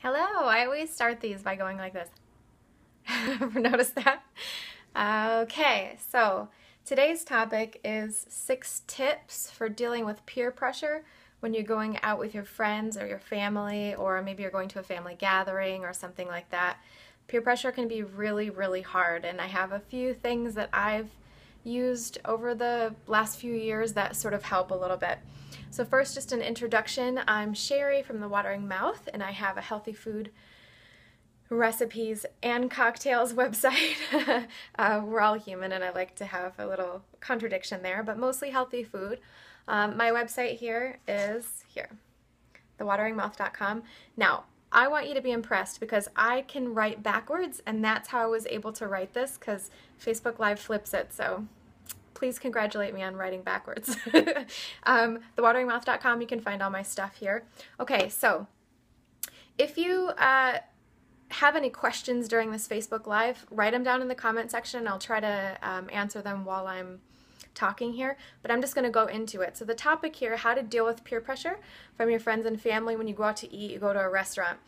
Hello, I always start these by going like this. Ever noticed that? Okay, so today's topic is 6 tips for dealing with peer pressure when you're going out with your friends or your family, or maybe you're going to a family gathering or something like that. Peer pressure can be really, really hard, and I have a few things that I've used over the last few years that sort of help a little bit. So first, just an introduction. I'm Cheri from The Watering Mouth, and I have a healthy food recipes and cocktails website. We're all human, and I like to have a little contradiction there, but mostly healthy food. My website here is here, thewateringmouth.com. Now, I want you to be impressed because I can write backwards, and that's how I was able to write this because Facebook Live flips it, so please congratulate me on writing backwards. Thewateringmouth.com, you can find all my stuff here. Okay, so if you have any questions during this Facebook Live, write them down in the comment section. I'll try to answer them while I'm talking here, but I'm just going to go into it. So the topic here, how to deal with peer pressure from your friends and family when you go out to eat, you go to a restaurant.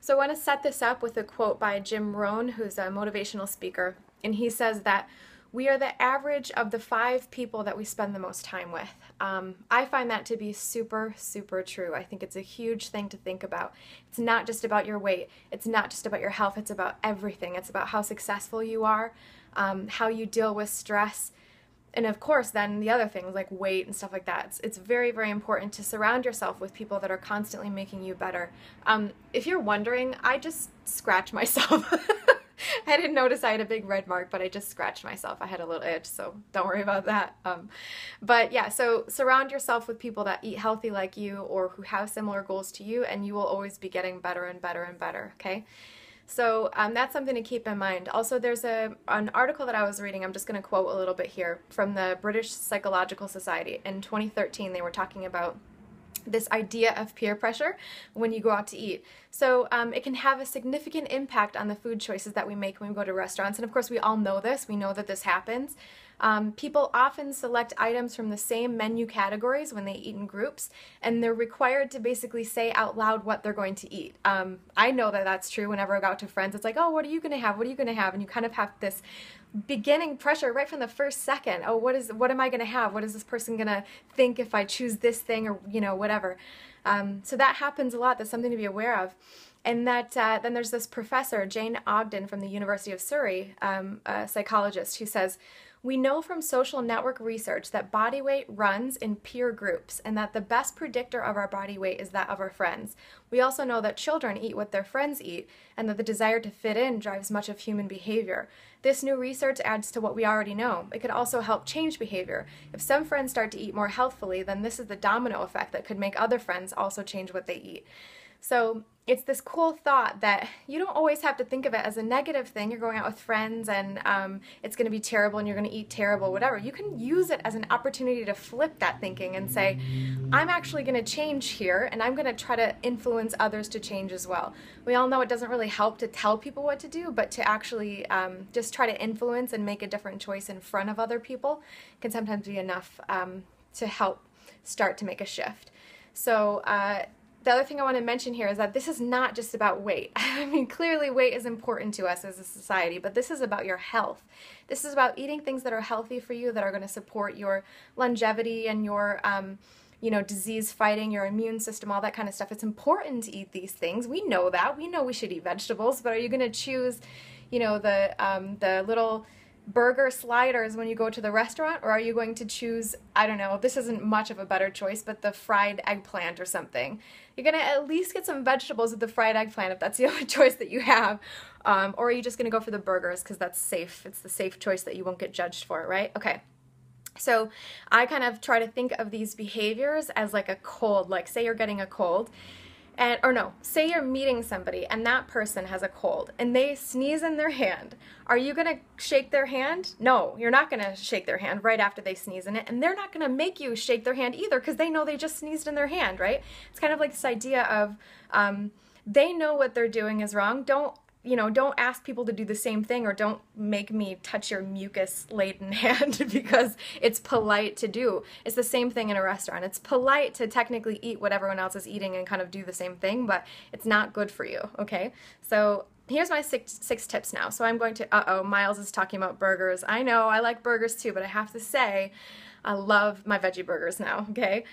So I want to set this up with a quote by Jim Rohn, who's a motivational speaker, and he says that we are the average of the 5 people that we spend the most time with. I find that to be super, super true. I think it's a huge thing to think about. It's not just about your weight. It's not just about your health. It's about everything. It's about how successful you are, how you deal with stress, and of course then the other things like weight and stuff like that. It's very, very important to surround yourself with people that are constantly making you better. If you're wondering, I just scratch myself. I didn't notice I had a big red mark, but I just scratched myself. I had a little itch, so don't worry about that. But yeah, so surround yourself with people that eat healthy like you or who have similar goals to you, and you will always be getting better and better and better, okay? So that's something to keep in mind. Also, there's an article that I was reading, I'm just going to quote a little bit here, from the British Psychological Society. In 2013, they were talking about this idea of peer pressure when you go out to eat. So it can have a significant impact on the food choices that we make when we go to restaurants. And of course, we all know this. We know that this happens. People often select items from the same menu categories when they eat in groups, and they're required to basically say out loud what they're going to eat. I know that that's true whenever I go out to friends. It's like, oh, what are you going to have? What are you going to have? And you kind of have this beginning pressure right from the first second. Oh, what am I going to have? What is this person going to think if I choose this thing, or whatever. So that happens a lot. That's something to be aware of. And that then there's this professor, Jane Ogden from the University of Surrey, a psychologist, who says, we know from social network research that body weight runs in peer groups, and that the best predictor of our body weight is that of our friends. We also know that children eat what their friends eat, and that the desire to fit in drives much of human behavior. This new research adds to what we already know. It could also help change behavior. If some friends start to eat more healthfully, then this is the domino effect that could make other friends also change what they eat. So it's this cool thought that you don't always have to think of it as a negative thing. You're going out with friends and it's going to be terrible and you're going to eat terrible, whatever. You can use it as an opportunity to flip that thinking and say, I'm actually going to change here, and I'm going to try to influence others to change as well. We all know it doesn't really help to tell people what to do, but to actually just try to influence and make a different choice in front of other people can sometimes be enough to help start to make a shift. So the other thing I want to mention here is that this is not just about weight. I mean, clearly weight is important to us as a society, but this is about your health. This is about eating things that are healthy for you, that are going to support your longevity and your disease fighting, your immune system, all that kind of stuff. It's important to eat these things. We know that. We know we should eat vegetables, but are you going to choose, the little burger sliders when you go to the restaurant, or are you going to choose, I don't know, this isn't much of a better choice, but the fried eggplant or something? You're going to at least get some vegetables with the fried eggplant if that's the only choice that you have, or are you just going to go for the burgers because that's safe? It's the safe choice that you won't get judged for, right? Okay. So I kind of try to think of these behaviors as like a cold, like say you're getting a cold, say you're meeting somebody and that person has a cold and they sneeze in their hand. Are you going to shake their hand? No, you're not going to shake their hand right after they sneeze in it, and they're not going to make you shake their hand either because they know they just sneezed in their hand, right? It's kind of like this idea of they know what they're doing is wrong. Don't don't ask people to do the same thing, or don't make me touch your mucus-laden hand because it's polite to do. It's the same thing in a restaurant. It's polite to technically eat what everyone else is eating and kind of do the same thing, but it's not good for you, okay? So here's my six tips now. So I'm going to, Miles is talking about burgers. I know, I like burgers too, but I have to say, I love my veggie burgers now, okay?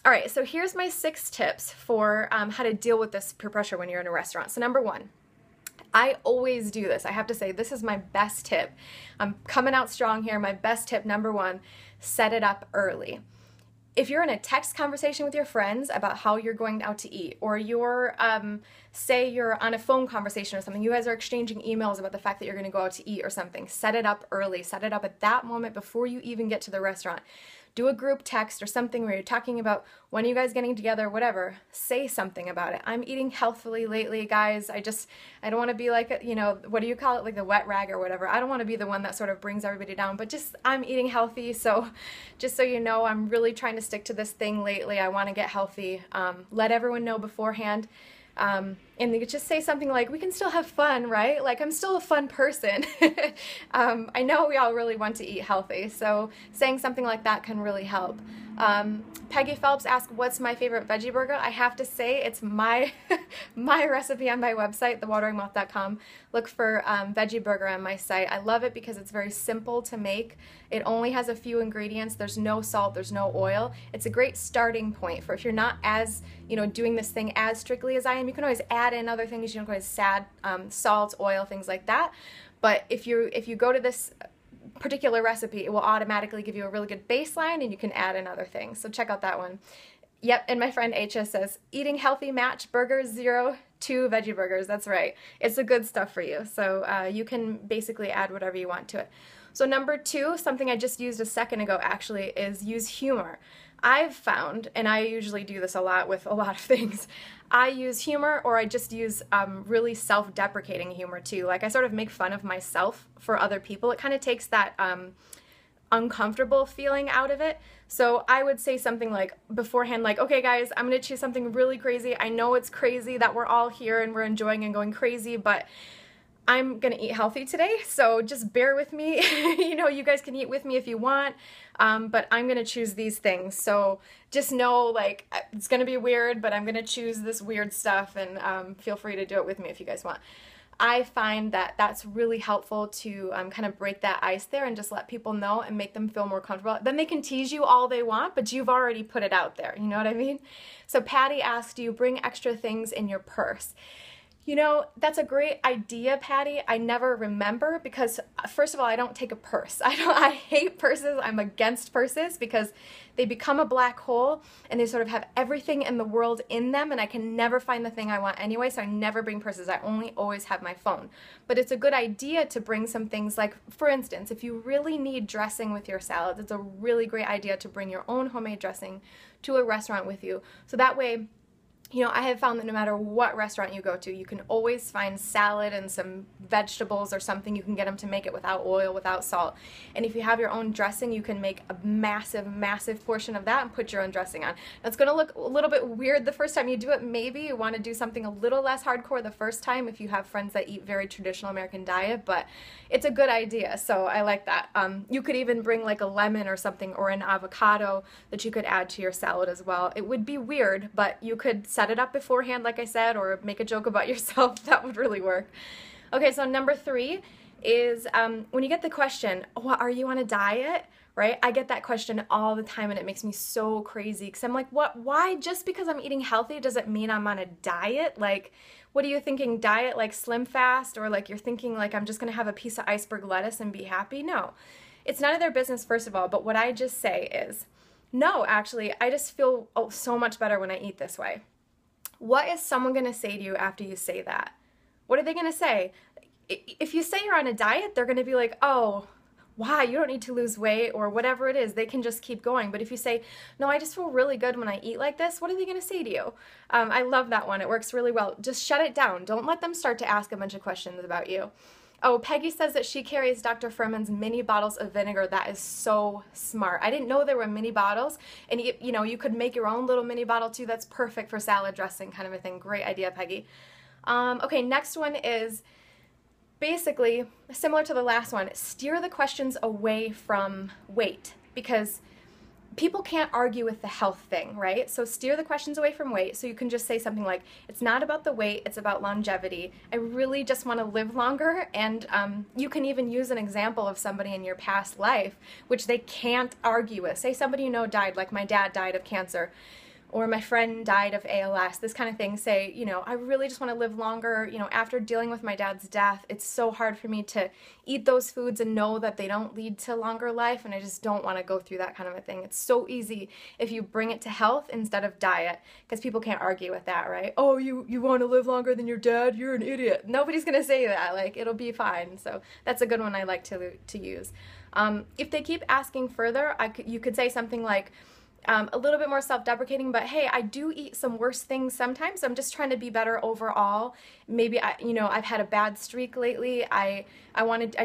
All right, so here's my 6 tips for how to deal with this peer pressure when you're in a restaurant. So number 1, I always do this. I have to say, this is my best tip. I'm coming out strong here. My best tip, number 1, set it up early. If you're in a text conversation with your friends about how you're going out to eat, or you're, say you're on a phone conversation or something, you guys are exchanging emails about the fact that you're going to go out to eat or something, set it up early. Set it up at that moment before you even get to the restaurant. Do a group text or something where you're talking about when are you guys getting together, whatever. Say something about it. I'm eating healthfully lately, guys. I don't want to be like, what do you call it, like the wet rag or whatever. I don't want to be the one that sort of brings everybody down, but just I'm eating healthy, so just so you know, I'm really trying to stick to this thing lately. I want to get healthy. Let everyone know beforehand. And they could just say something like, we can still have fun, right? Like, I'm still a fun person. I know we all really want to eat healthy, so saying something like that can really help. Peggy Phelps asked, what's my favorite veggie burger? I have to say, it's my my recipe on my website, thewateringmouth.com. Look for veggie burger on my site. I love it because it's very simple to make. It only has a few ingredients. There's no salt, there's no oil. It's a great starting point for if you're not as, doing this thing as strictly as I am. You can always add in other things. You can always add salt, oil, things like that. But if you go to this particular recipe, it will automatically give you a really good baseline, and you can add in other things. So check out that one. Yep, and my friend H.S. says, eating healthy match burgers 0 to veggie burgers. That's right. It's the good stuff for you. So you can basically add whatever you want to it. So number 2, something I just used a second ago actually, is use humor. I've found, and I usually do this a lot with a lot of things, I use humor, or I just use really self-deprecating humor too. Like, I sort of make fun of myself for other people. It kind of takes that uncomfortable feeling out of it. So I would say something like beforehand, like, okay guys, I'm going to choose something really crazy. I know it's crazy that we're all here and we're enjoying and going crazy, but I'm going to eat healthy today, so just bear with me. You guys can eat with me if you want, but I'm going to choose these things. So just know, like, it's going to be weird, but I'm going to choose this weird stuff, and feel free to do it with me if you guys want. I find that that's really helpful to kind of break that ice there and just let people know and make them feel more comfortable. Then they can tease you all they want, but you've already put it out there. You know what I mean? So Patty asked, do you bring extra things in your purse? That's a great idea, Patty. I never remember because, first of all, I don't take a purse. I hate purses. I'm against purses because they become a black hole and they sort of have everything in the world in them, and I can never find the thing I want anyway, so I never bring purses. I only always have my phone. But it's a good idea to bring some things like, for instance, if you really need dressing with your salads, it's a really great idea to bring your own homemade dressing to a restaurant with you. So that way, I have found that no matter what restaurant you go to, you can always find salad and some vegetables or something. You can get them to make it without oil, without salt. And if you have your own dressing, you can make a massive, massive portion of that and put your own dressing on. That's going to look a little bit weird the first time you do it. Maybe you want to do something a little less hardcore the first time if you have friends that eat very traditional American diet, but it's a good idea, so I like that. You could even bring like a lemon or something, or an avocado that you could add to your salad as well. It would be weird, but you could set it up beforehand, like I said, or make a joke about yourself. That would really work. Okay, so number 3 is when you get the question, are you on a diet? Right? I get that question all the time, and it makes me so crazy because I'm like, why? Just because I'm eating healthy does it mean I'm on a diet? Like, what are you thinking? Diet like Slim Fast? Or like you're thinking like I'm just going to have a piece of iceberg lettuce and be happy? No. It's none of their business, first of all, but what I just say is, no, actually, I just feel so much better when I eat this way. What is someone going to say to you after you say that? What are they going to say? If you say you're on a diet, they're going to be like, oh, why? You don't need to lose weight, or whatever it is. They can just keep going. But if you say, no, I just feel really good when I eat like this, what are they going to say to you? I love that one. It works really well. Just shut it down. Don't let them start to ask a bunch of questions about you. Oh, Peggy says that she carries Dr. Furman's mini bottles of vinegar. That is so smart. I didn't know there were mini bottles, and you could make your own little mini bottle too. That's perfect for salad dressing kind of a thing. Great idea, Peggy. Okay, next one is basically similar to the last one. Steer the questions away from weight, because people can't argue with the health thing, right? So steer the questions away from weight. So you can just say something like, it's not about the weight, it's about longevity. I really just want to live longer. And you can even use an example of somebody in your past life, which they can't argue with. Say somebody you know died, like my dad died of cancer, or my friend died of ALS, this kind of thing. Say, you know, I really just want to live longer. You know, after dealing with my dad's death, it's so hard for me to eat those foods and know that they don't lead to longer life, and I just don't want to go through that kind of a thing. It's so easy if you bring it to health instead of diet, because people can't argue with that, right? Oh, you want to live longer than your dad? You're an idiot. Nobody's going to say that. Like, it'll be fine. So that's a good one I like to use. If they keep asking further, you could say something like, a little bit more self-deprecating, but hey, I do eat some worse things sometimes. I'm just trying to be better overall. Maybe I've had a bad streak lately. I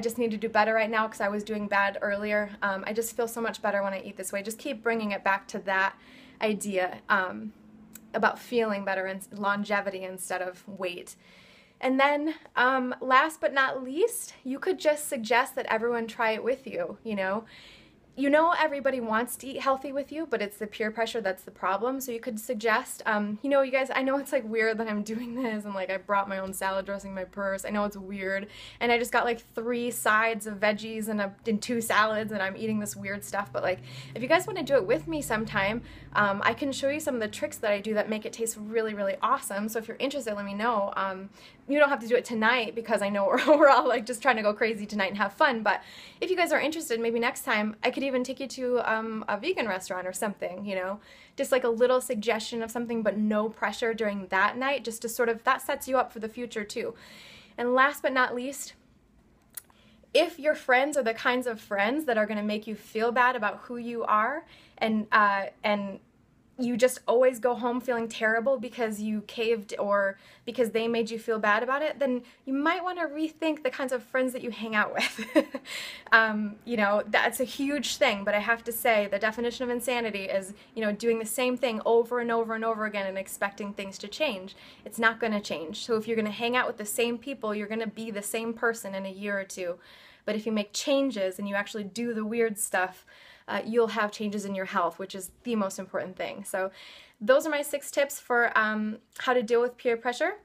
just need to do better right now because I was doing bad earlier. I just feel so much better when I eat this way. Just keep bringing it back to that idea about feeling better and longevity instead of weight. And then last but not least, you could just suggest that everyone try it with you, You know everybody wants to eat healthy with you, but it's the peer pressure that's the problem. So you could suggest, you guys, I know it's like weird that I'm doing this and like I brought my own salad dressing in my purse. I know it's weird. And I just got like 3 sides of veggies and 2 salads and I'm eating this weird stuff. But like, if you guys want to do it with me sometime, I can show you some of the tricks that I do that make it taste really, really awesome. So if you're interested, let me know. You don't have to do it tonight because I know we're all like just trying to go crazy tonight and have fun. But if you guys are interested, maybe next time I could even take you to a vegan restaurant or something, just like a little suggestion of something, but no pressure during that night, just to sort of, that sets you up for the future too. And last but not least, if your friends are the kinds of friends that are going to make you feel bad about who you are, and you just always go home feeling terrible because you caved or because they made you feel bad about it, then you might want to rethink the kinds of friends that you hang out with. That's a huge thing, but I have to say the definition of insanity is, doing the same thing over and over and over again and expecting things to change. It's not going to change. So if you're going to hang out with the same people, you're going to be the same person in a year or two. But if you make changes and you actually do the weird stuff, you'll have changes in your health, which is the most important thing. So those are my 6 tips for how to deal with peer pressure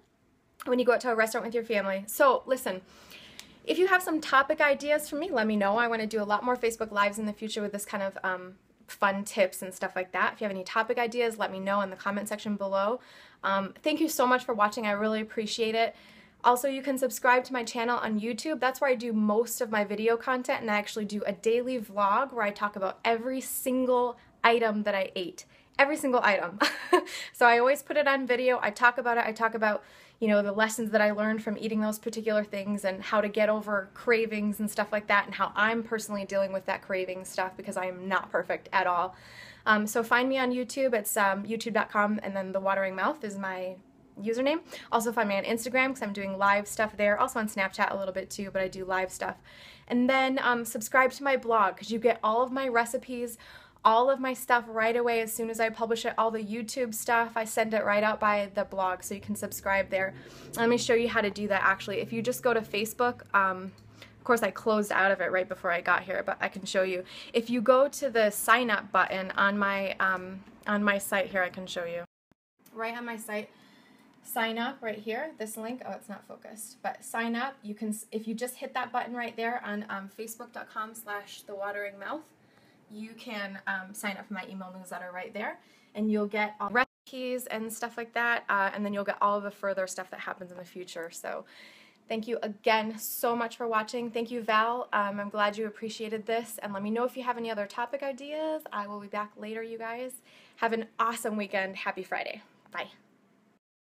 when you go out to a restaurant with your family. So listen, if you have some topic ideas for me, let me know. I want to do a lot more Facebook Lives in the future with this kind of fun tips and stuff like that. If you have any topic ideas, let me know in the comment section below. Thank you so much for watching. I really appreciate it. Also, you can subscribe to my channel on YouTube. That's where I do most of my video content, and I actually do a daily vlog where I talk about every single item that I ate. Every single item. So I always put it on video. I talk about it. I talk about, the lessons that I learned from eating those particular things and how to get over cravings and stuff like that, and how I'm personally dealing with that craving stuff because I am not perfect at all. So find me on YouTube. It's youtube.com, and then The Watering Mouth is my username. Also find me on Instagram because I'm doing live stuff there. Also on Snapchat a little bit too, but I do live stuff. And then subscribe to my blog because you get all of my recipes, all of my stuff right away as soon as I publish it. All the YouTube stuff, I send it right out by the blog, so you can subscribe there. Let me show you how to do that actually. If you just go to Facebook, of course I closed out of it right before I got here, but I can show you. If you go to the sign up button on my site here, I can show you. Right on my site, sign up right here, this link. Oh, it's not focused, but sign up. You can, if you just hit that button right there on facebook.com/thewateringmouth, you can sign up for my email newsletter right there, and you'll get all recipes and stuff like that, and then you'll get all of the further stuff that happens in the future. So thank you again so much for watching. Thank you, Val. I'm glad you appreciated this, and let me know if you have any other topic ideas. I will be back later, you guys. Have an awesome weekend. Happy Friday. Bye.